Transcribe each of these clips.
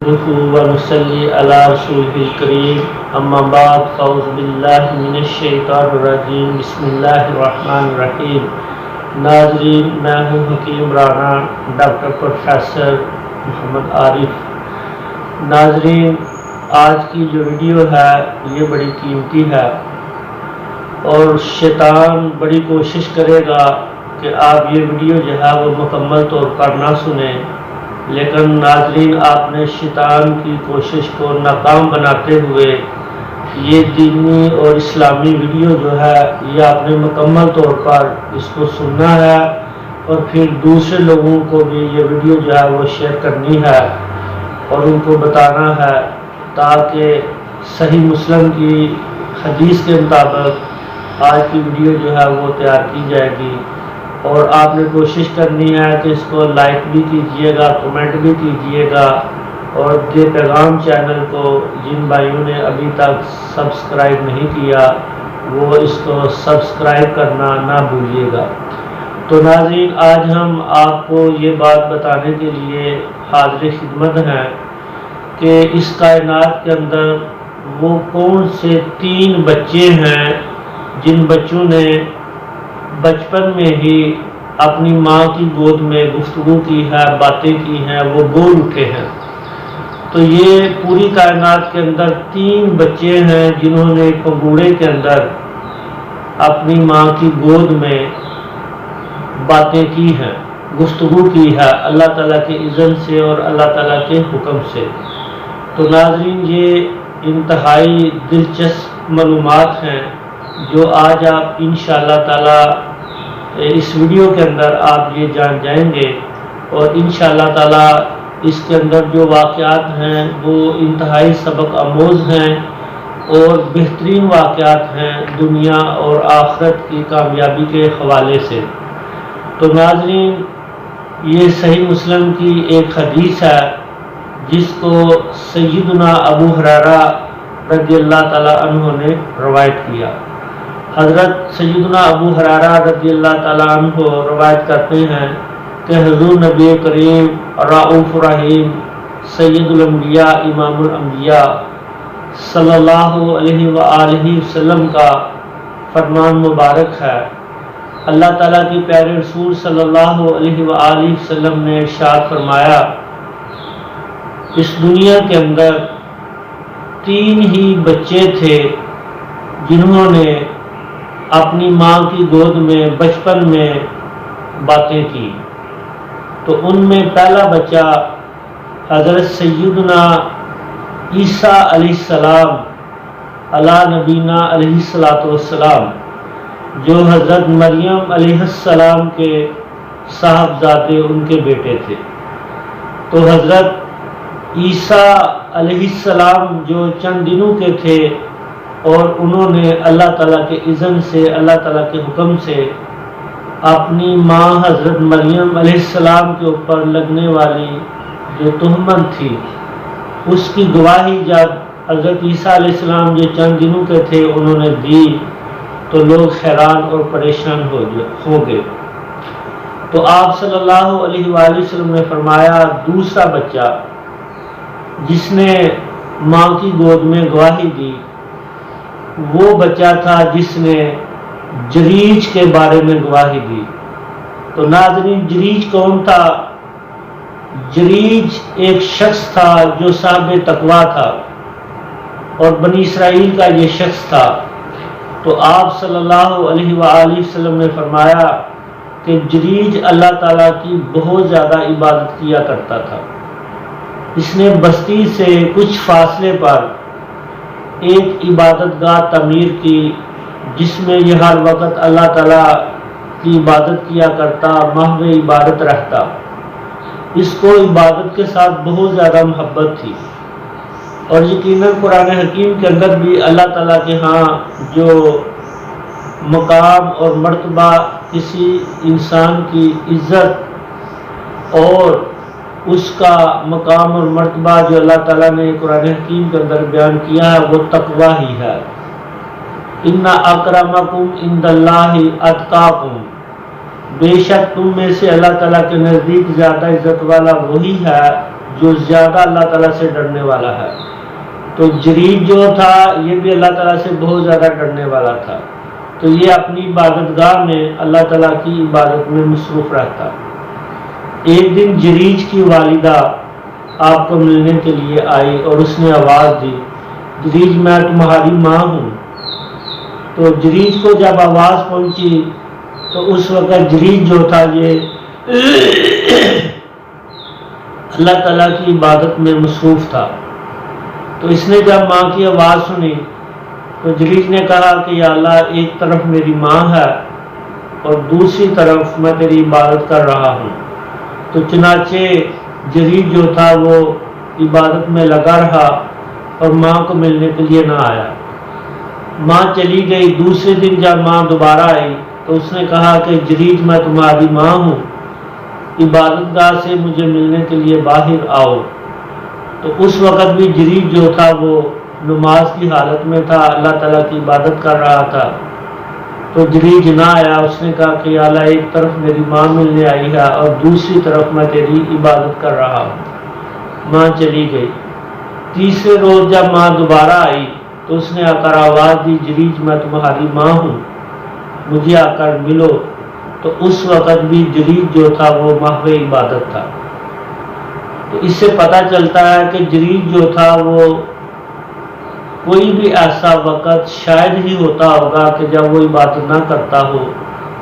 ونصلي على رسوله الكريم اما بعد اعوذ باللہ من الشیطان الرجیم بسم اللہ الرحمن الرحیم۔ ناظرین، میں ہوں حکیم رانا ڈاکٹر پروفیسر محمد عارف۔ ناظرین، آج کی جو ویڈیو ہے یہ بڑی قیمتی ہے اور شیطان بڑی کوشش کرے گا کہ آپ یہ ویڈیو جو ہے وہ مکمل طور پر نہ سنیں، لیکن ناظرین آپ نے شیطان کی کوشش کو ناکام بناتے ہوئے یہ دینی اور اسلامی ویڈیو جو ہے یہ آپ نے مکمل طور پر اس کو سننا ہے اور پھر دوسرے لوگوں کو بھی یہ ویڈیو جو ہے وہ شیئر کرنی ہے اور ان کو بتانا ہے، تاکہ صحیح مسلم کی حدیث کے مطابق آج کی ویڈیو جو ہے وہ تیار کی جائے گی۔ اور آپ نے کوشش کرنی ہے کہ اس کو لائک بھی کیجئے گا، کمنٹ بھی کیجئے گا، اور یہ پیغام چینل کو جن بھائیوں نے ابھی تک سبسکرائب نہیں کیا وہ اس کو سبسکرائب کرنا نہ بھولیے گا۔ تو ناظرین، آج ہم آپ کو یہ بات بتانے کے لیے حاضر خدمت ہیں کہ اس کائنات کے اندر وہ کون سے 3 بچے ہیں جن بچوں نے بچپن میں ہی اپنی ماں کی گود میں گفتگو کی ہے، باتیں کی ہیں، وہ بول اٹھے ہیں۔ تو یہ پوری کائنات کے اندر 3 بچے ہیں جنہوں نے پگوڑے کے اندر اپنی ماں کی گود میں باتیں کی ہیں، گفتگو کی ہے اللہ تعالیٰ کے اذن سے اور اللہ تعالیٰ کے حکم سے۔ تو ناظرین، یہ انتہائی دلچسپ معلومات ہیں جو آج آپ انشاءاللہ تعالیٰ اس ویڈیو کے اندر آپ یہ جان جائیں گے، اور انشاءاللہ تعالیٰ اس کے اندر جو واقعات ہیں وہ انتہائی سبق آموز ہیں اور بہترین واقعات ہیں دنیا اور آخرت کی کامیابی کے حوالے سے۔ تو ناظرین، یہ صحیح مسلم کی ایک حدیث ہے جس کو سیدنا ابو ہریرہ رضی اللہ تعالیٰ عنہ نے روایت کیا۔ حضرت سیدنا ابو ہریرہ رضی اللہ تعالیٰ عنہ روایت کرتے ہیں کہ حضور نبی کریم رؤوف رحیم سید الانبیاء امام الانبیاء صلی اللہ علیہ وآلہ وسلم کا فرمان مبارک ہے۔ اللہ تعالیٰ کی پیارے رسول صلی اللہ علیہ وآلہ وسلم نے ارشاد فرمایا، اس دنیا کے اندر 3 ہی بچے تھے جنہوں نے اپنی ماں کی گود میں بچپن میں باتیں کی۔ تو ان میں پہلا بچہ حضرت سیدنا عیسیٰ علیہ السلام علی نبینا علیہ السلام، جو حضرت مریم علیہ السلام کے صاحبزادے ان کے بیٹے تھے۔ تو حضرت عیسیٰ علیہ السلام جو چند دنوں کے تھے اور انہوں نے اللہ تعالیٰ کے اذن سے، اللہ تعالیٰ کے حکم سے اپنی ماں حضرت مریم علیہ السلام کے اوپر لگنے والی جو تہمت تھی اس کی گواہی جب حضرت عیسیٰ علیہ السلام جو چند دنوں کے تھے انہوں نے دی تو لوگ حیران اور پریشان ہو گئے۔ تو آپ صلی اللہ علیہ وآلہ وسلم نے فرمایا، دوسرا بچہ جس نے ماں کی گود میں گواہی دی وہ بچہ تھا جس نے جریج کے بارے میں گواہی دی۔ تو ناظرین، جریج کون تھا؟ جریج ایک شخص تھا جو صاحب تقویٰ تھا اور بنی اسرائیل کا یہ شخص تھا۔ تو آپ صلی اللہ علیہ وآلہ وسلم نے فرمایا کہ جریج اللہ تعالیٰ کی بہت زیادہ عبادت کیا کرتا تھا۔ اس نے بستی سے کچھ فاصلے پر ایک عبادت گاہ تعمیر کی جس میں یہ ہر وقت اللہ تعالیٰ کی عبادت کیا کرتا، محو عبادت رہتا۔ اس کو عبادت کے ساتھ بہت زیادہ محبت تھی، اور یقیناً قرآن حکیم کے اندر بھی اللہ تعالیٰ کے ہاں جو مقام اور مرتبہ کسی انسان کی عزت اور اس کا مقام اور مرتبہ جو اللہ تعالیٰ نے قرآن حکیم کے اندر بیان کیا ہے وہ تقویٰ ہی ہے۔ ان اکرمکم عند اللہ اتقاکم، بے شک تم میں سے اللہ تعالیٰ کے نزدیک زیادہ عزت والا وہی ہے جو زیادہ اللہ تعالیٰ سے ڈرنے والا ہے۔ تو جریج جو تھا یہ بھی اللہ تعالیٰ سے بہت زیادہ ڈرنے والا تھا، تو یہ اپنی عبادت گاہ میں اللہ تعالیٰ کی عبادت میں مصروف رہتا۔ ایک دن جریج کی والدہ آپ کو ملنے کے لیے آئی اور اس نے آواز دی، جریج میں تمہاری ماں ہوں۔ تو جریج کو جب آواز پہنچی تو اس وقت جریج جو تھا یہ اللہ تعالیٰ کی عبادت میں مصروف تھا۔ تو اس نے جب ماں کی آواز سنی تو جریج نے کہا کہ یا اللہ، ایک طرف میری ماں ہے اور دوسری طرف میں تیری عبادت کر رہا ہوں۔ تو چنانچہ جریج جو تھا وہ عبادت میں لگا رہا اور ماں کو ملنے کے لیے نہ آیا۔ ماں چلی گئی۔ دوسرے دن جب ماں دوبارہ آئی تو اس نے کہا کہ جریج میں تمہاری ماں ہوں، عبادت گاہ سے مجھے ملنے کے لیے باہر آؤ۔ تو اس وقت بھی جریج جو تھا وہ نماز کی حالت میں تھا، اللہ تعالیٰ کی عبادت کر رہا تھا۔ تو جریج نہ آیا۔ اس نے کہا کہ یا اللہ، ایک طرف میری ماں ملنے آئی ہے اور دوسری طرف میں تیری عبادت کر رہا ہوں۔ ماں چلی گئی۔ تیسرے روز جب ماں دوبارہ آئی تو اس نے آ کر آواز دی، جریج میں تمہاری ماں ہوں، مجھے آ کر ملو۔ تو اس وقت بھی جریج جو تھا وہ محو عبادت تھا۔ تو اس سے پتہ چلتا ہے کہ جریج جو تھا وہ کوئی بھی ایسا وقت شاید ہی ہوتا ہوگا کہ جب وہ عبادت نہ کرتا ہو،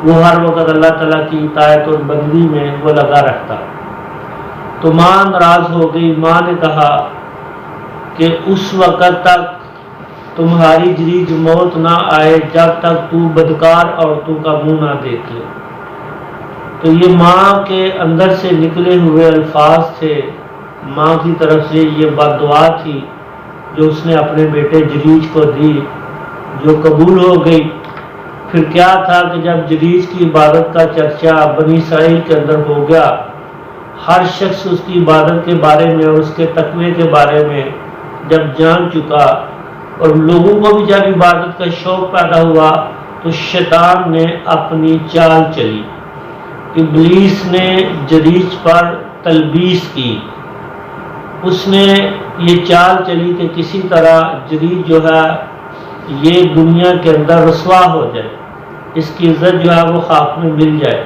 وہ ہر وقت اللہ تعالیٰ کی اطاعت اور بندگی میں وہ لگا رہتا۔ تو ماں ناراض ہو گئی۔ ماں نے کہا کہ اس وقت تک تمہاری جریج موت نہ آئے جب تک تو بدکار عورتوں کا منہ نہ دیکھ لے۔ تو یہ ماں کے اندر سے نکلے ہوئے الفاظ تھے، ماں کی طرف سے یہ بد دعا تھی جو اس نے اپنے بیٹے جریج کو دی، جو قبول ہو گئی۔ پھر کیا تھا کہ جب جریج کی عبادت کا چرچا بنی اسرائیل کے اندر ہو گیا، ہر شخص اس کی عبادت کے بارے میں اور اس کے تقوی کے بارے میں جب جان چکا اور لوگوں کو بھی جب عبادت کا شوق پیدا ہوا، تو شیطان نے اپنی چال چلی۔ ابلیس نے جریج پر تلبیس کی۔ اس نے یہ چال چلی کہ کسی طرح جریج جو ہے یہ دنیا کے اندر رسوا ہو جائے، اس کی عزت جو ہے وہ خاک میں مل جائے،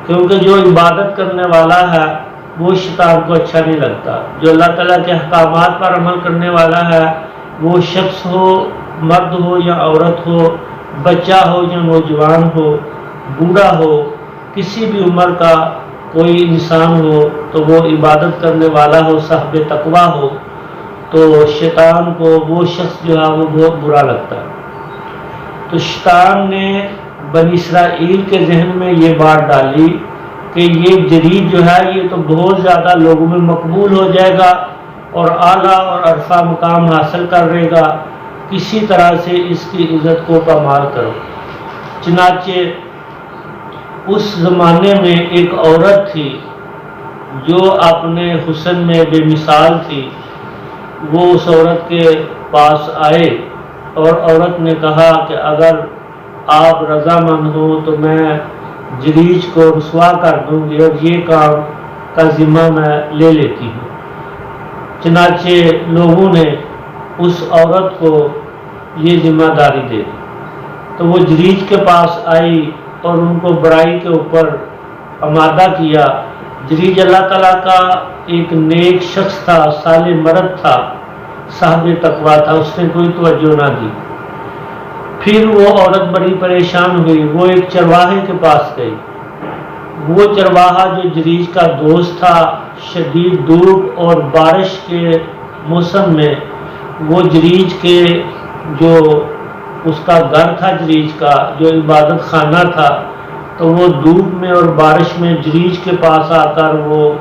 کیونکہ جو عبادت کرنے والا ہے وہ شیطان کو اچھا نہیں لگتا۔ جو اللہ تعالیٰ کے احکامات پر عمل کرنے والا ہے، وہ شخص ہو، مرد ہو یا عورت ہو، بچہ ہو یا نوجوان ہو، بوڑھا ہو، کسی بھی عمر کا کوئی انسان ہو، تو وہ عبادت کرنے والا ہو، صاحب تقویٰ ہو، تو شیطان کو وہ شخص جو ہے وہ بہت برا لگتا ہے۔ تو شیطان نے بنی اسرائیل کے ذہن میں یہ بات ڈالی کہ یہ جریج جو ہے یہ تو بہت زیادہ لوگوں میں مقبول ہو جائے گا اور اعلیٰ اور عرفہ مقام حاصل کر لے گا، کسی طرح سے اس کی عزت کو پامال کرو۔ چنانچہ اس زمانے میں ایک عورت تھی جو اپنے حسن میں بے مثال تھی۔ وہ اس عورت کے پاس آئے اور عورت نے کہا کہ اگر آپ رضامند ہوں تو میں جریج کو رسوا کر دوں گی اور یہ کام کا ذمہ میں لے لیتی ہوں۔ چنانچہ لوگوں نے اس عورت کو یہ ذمہ داری دے دی۔ تو وہ جریج کے پاس آئی اور ان کو برائی کے اوپر آمادہ کیا۔ جریج اللہ تعالیٰ کا ایک نیک شخص تھا، صالح مرد تھا، صاحب تقویٰ تھا، اس نے کوئی توجہ نہ دی۔ پھر وہ عورت بڑی پریشان ہوئی، وہ ایک چرواہے کے پاس گئی۔ وہ چرواہا جو جریج کا دوست تھا، شدید دھوپ اور بارش کے موسم میں وہ جریج کے جو اس کا گھر تھا، جریج کا جو عبادت خانہ تھا، تو وہ دھوپ میں اور بارش میں جریج کے پاس آ کر وہ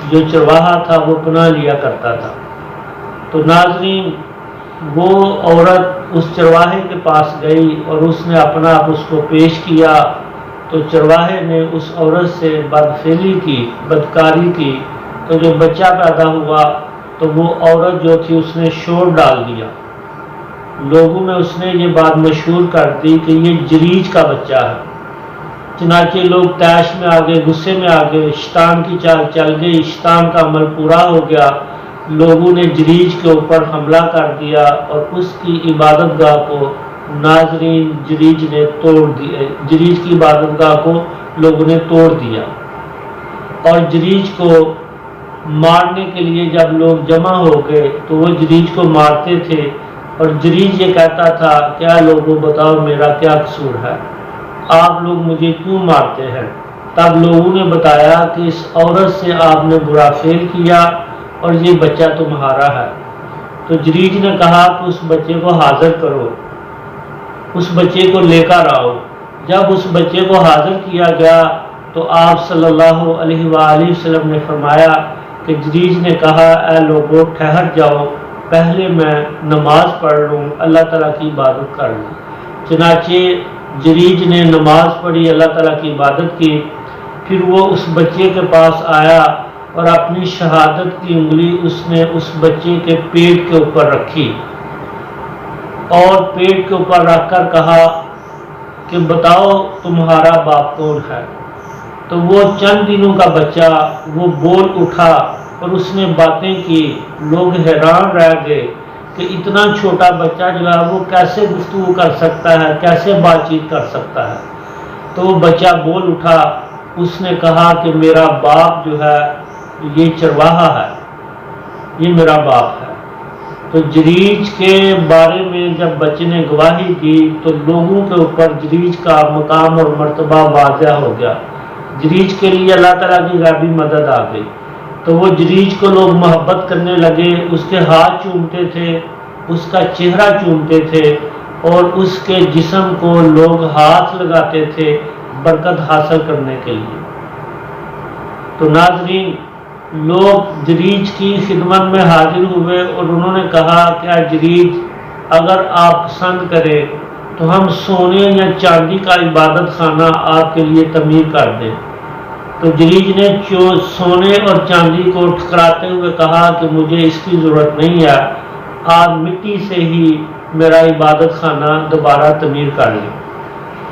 جو چرواہا تھا وہ پناہ لیا کرتا تھا۔ تو ناظرین، وہ عورت اس چرواہے کے پاس گئی اور اس نے اپنا آپ اس کو پیش کیا، تو چرواہے نے اس عورت سے بدفعلی کی، بدکاری کی۔ تو جو بچہ پیدا ہوا تو وہ عورت جو تھی اس نے شور ڈال دیا، لوگوں میں اس نے یہ بات مشہور کر دی کہ یہ جریج کا بچہ ہے۔ چنانچہ لوگ طیش میں آ گئے، غصے میں آ گئے، شیطان کی چال چل گئی، شیطان کا عمل پورا ہو گیا۔ لوگوں نے جریج کے اوپر حملہ کر دیا اور اس کی عبادت گاہ کو ناظرین جریج نے توڑ دیا، جریج کی عبادت گاہ کو لوگوں نے توڑ دیا۔ اور جریج کو مارنے کے لیے جب لوگ جمع ہو گئے تو وہ جریج کو مارتے تھے، اور جریج یہ کہتا تھا، کیا لوگوں بتاؤ میرا کیا قصور ہے، آپ لوگ مجھے کیوں مارتے ہیں؟ تب لوگوں نے بتایا کہ اس عورت سے آپ نے برا فعل کیا اور یہ بچہ تمہارا ہے۔ تو جریج نے کہا کہ اس بچے کو حاضر کرو، اس بچے کو لے کر آؤ۔ جب اس بچے کو حاضر کیا گیا تو آپ صلی اللہ علیہ وآلہ وسلم نے فرمایا کہ جریج نے کہا، اے لوگوں ٹھہر جاؤ، پہلے میں نماز پڑھ لوں، اللہ تعالیٰ کی عبادت کر لوں۔ چنانچہ جریج نے نماز پڑھی، اللہ تعالیٰ کی عبادت کی، پھر وہ اس بچے کے پاس آیا اور اپنی شہادت کی انگلی اس نے اس بچے کے پیٹ کے اوپر رکھی اور پیٹ کے اوپر رکھ کر کہا کہ بتاؤ تمہارا باپ کون ہے؟ تو وہ چند دنوں کا بچہ وہ بول اٹھا اور اس نے باتیں کی۔ لوگ حیران رہ گئے کہ اتنا چھوٹا بچہ جو ہے وہ کیسے گفتگو کر سکتا ہے، کیسے بات چیت کر سکتا ہے۔ تو وہ بچہ بول اٹھا، اس نے کہا کہ میرا باپ جو ہے یہ چرواہا ہے، یہ میرا باپ ہے۔ تو جریج کے بارے میں جب بچے نے گواہی دی تو لوگوں کے اوپر جریج کا مقام اور مرتبہ واضح ہو گیا۔ جریج کے لیے اللہ تعالیٰ کی غیبی مدد آ گئی، تو وہ جریج کو لوگ محبت کرنے لگے، اس کے ہاتھ چومتے تھے، اس کا چہرہ چومتے تھے اور اس کے جسم کو لوگ ہاتھ لگاتے تھے برکت حاصل کرنے کے لیے۔ تو ناظرین، لوگ جریج کی خدمت میں حاضر ہوئے اور انہوں نے کہا کہ اے جریج، اگر آپ پسند کریں تو ہم سونے یا چاندی کا عبادت خانہ آپ کے لیے تعمیر کر دیں۔ تو جریج نے سونے اور چاندی کو ٹھکراتے ہوئے کہا کہ مجھے اس کی ضرورت نہیں ہے، آپ مٹی سے ہی میرا عبادت خانہ دوبارہ تعمیر کر لیں۔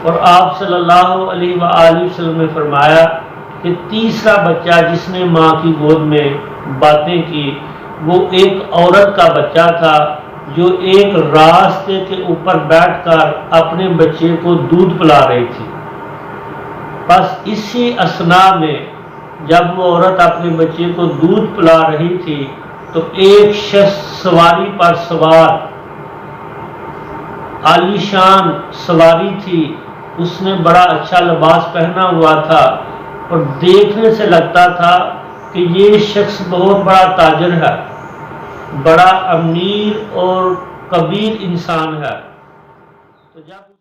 اور آپ صلی اللہ علیہ وآلہ وسلم نے فرمایا کہ تیسرا بچہ جس نے ماں کی گود میں باتیں کی وہ ایک عورت کا بچہ تھا جو ایک راستے کے اوپر بیٹھ کر اپنے بچے کو دودھ پلا رہی تھی۔ بس اسی اثنا میں جب وہ عورت اپنے بچے کو دودھ پلا رہی تھی تو ایک شخص سواری پر سوار، عالی شان سواری تھی، اس نے بڑا اچھا لباس پہنا ہوا تھا اور دیکھنے سے لگتا تھا کہ یہ شخص بہت بڑا تاجر ہے، بڑا امیر اور کبیر انسان ہے۔ تو جب